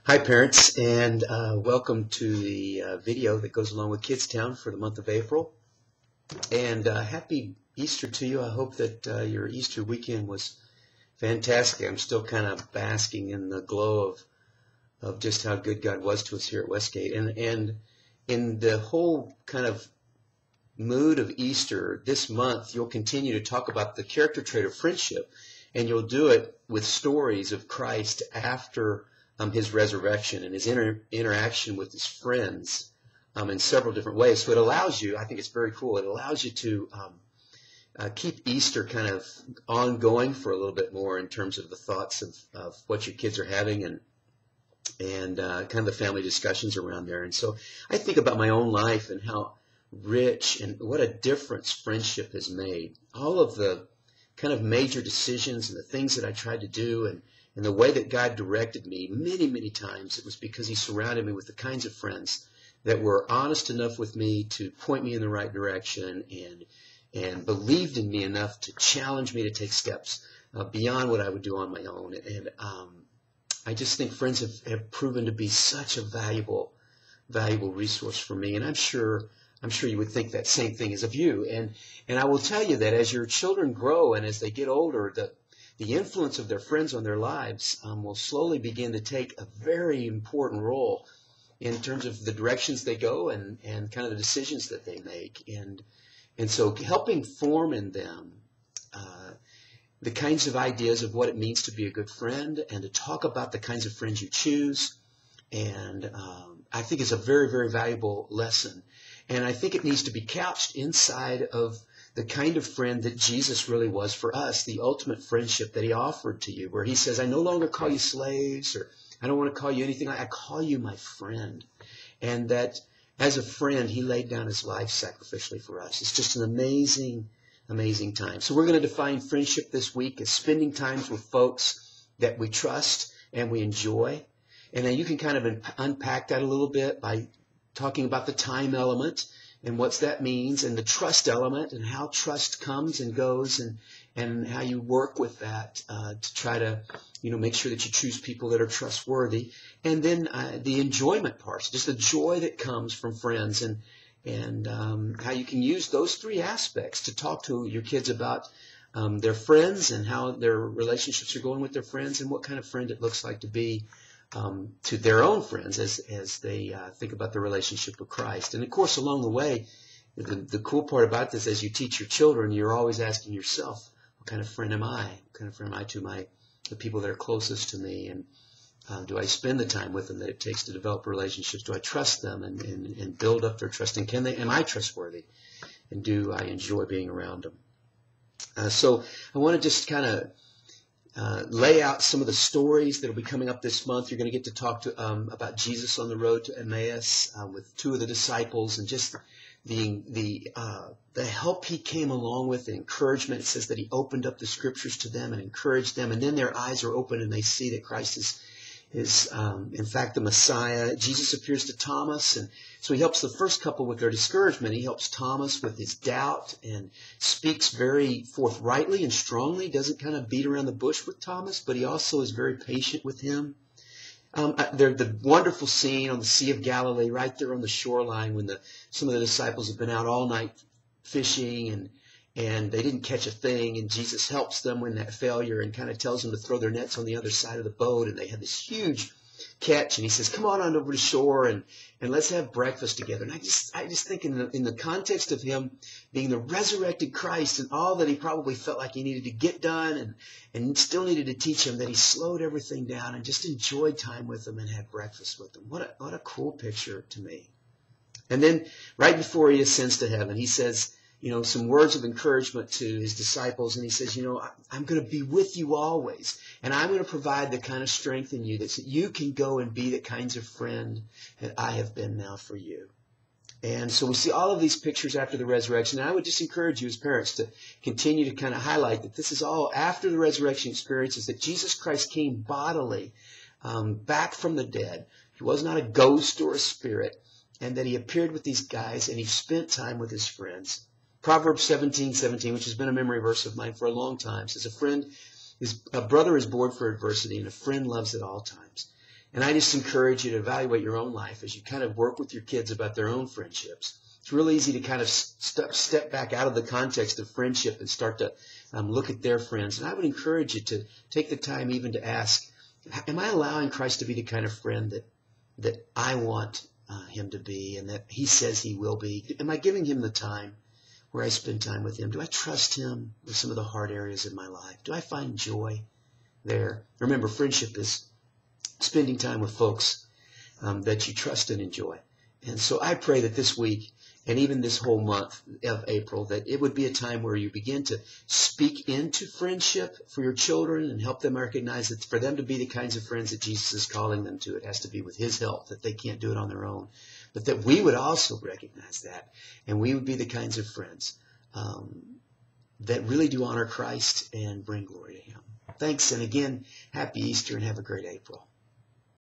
Hi parents, and welcome to the video that goes along with Kidstown for the month of April. And happy Easter to you. I hope that your Easter weekend was fantastic. I'm still kind of basking in the glow of just how good God was to us here at Westgate. And in the whole kind of mood of Easter, this month you'll continue to talk about the character trait of friendship, and you'll do it with stories of Christ after his resurrection and his interaction with his friends in several different ways. So it allows you, I think it's very cool, it allows you to keep Easter kind of ongoing for a little bit more in terms of the thoughts of what your kids are having and kind of the family discussions around there. And so I think about my own life and how rich and what a difference friendship has made. All of the kind of major decisions and the things that I tried to do and the way that God directed me many, many times, it was because he surrounded me with the kinds of friends that were honest enough with me to point me in the right direction and believed in me enough to challenge me to take steps beyond what I would do on my own. And I just think friends have proven to be such a valuable resource for me. And I'm sure you would think that same thing as of you. And I will tell you that as your children grow and as they get older, the influence of their friends on their lives will slowly begin to take a very important role in terms of the directions they go and kind of the decisions that they make. And so helping form in them the kinds of ideas of what it means to be a good friend and to talk about the kinds of friends you choose, and I think is a very, very valuable lesson. And I think it needs to be couched inside of the kind of friend that Jesus really was for us, the ultimate friendship that he offered to you, where he says, I no longer call you slaves, or I don't want to call you anything. I call you my friend. And that as a friend, he laid down his life sacrificially for us. It's just an amazing, amazing time. So we're going to define friendship this week as spending times with folks that we trust and we enjoy. And then you can kind of unpack that a little bit by talking about the time element and what that means, and the trust element and how trust comes and goes, and how you work with that to try to make sure that you choose people that are trustworthy. And then the enjoyment parts, just the joy that comes from friends, and how you can use those three aspects to talk to your kids about their friends and how their relationships are going with their friends, and what kind of friend it looks like to be to their own friends as they think about the relationship with Christ. And of course, along the way, the cool part about this, as you teach your children, you're always asking yourself, what kind of friend am I? What kind of friend am I to the people that are closest to me? And do I spend the time with them that it takes to develop relationships? Do I trust them and build up their trust? And am I trustworthy? And do I enjoy being around them? So I want to just kind of lay out some of the stories that will be coming up this month. You're going to get to talk to about Jesus on the road to Emmaus with two of the disciples, and just the help he came along with, the encouragement. It says that he opened up the scriptures to them and encouraged them, and then their eyes are open and they see that Christ is in fact the Messiah. Jesus appears to Thomas, and so he helps the first couple with their discouragement. He helps Thomas with his doubt and speaks very forthrightly and strongly, doesn't kind of beat around the bush with Thomas, but he also is very patient with him. The wonderful scene on the Sea of Galilee, right there on the shoreline, when some of the disciples have been out all night fishing and they didn't catch a thing, and Jesus helps them in that failure and kind of tells them to throw their nets on the other side of the boat, and they had this huge catch, and he says, come on over to shore and let's have breakfast together. And I just think in the context of him being the resurrected Christ and all that he probably felt like he needed to get done and still needed to teach him, that he slowed everything down and just enjoyed time with them and had breakfast with them. What a cool picture to me. And then right before he ascends to heaven, he says, some words of encouragement to his disciples. And he says, I'm going to be with you always. And I'm going to provide the kind of strength in you that you can go and be the kinds of friend that I have been now for you. And so we see all of these pictures after the resurrection. And I would just encourage you as parents to continue to kind of highlight that this is all after the resurrection experiences, that Jesus Christ came bodily back from the dead. He was not a ghost or a spirit. And that he appeared with these guys and he spent time with his friends. Proverbs 17:17, which has been a memory verse of mine for a long time, says, a brother is born for adversity, and a friend loves at all times. And I just encourage you to evaluate your own life as you kind of work with your kids about their own friendships. It's real easy to kind of step back out of the context of friendship and start to look at their friends. And I would encourage you to take the time even to ask, am I allowing Christ to be the kind of friend that I want him to be and that he says he will be? Am I giving him the time where I spend time with him? Do I trust him with some of the hard areas of my life? Do I find joy there? Remember, friendship is spending time with folks that you trust and enjoy. And so I pray that this week and even this whole month of April, that it would be a time where you begin to speak into friendship for your children and help them recognize that for them to be the kinds of friends that Jesus is calling them to, it has to be with his help, that they can't do it on their own. But that we would also recognize that, and we would be the kinds of friends that really do honor Christ and bring glory to him. Thanks, and again, happy Easter and have a great April.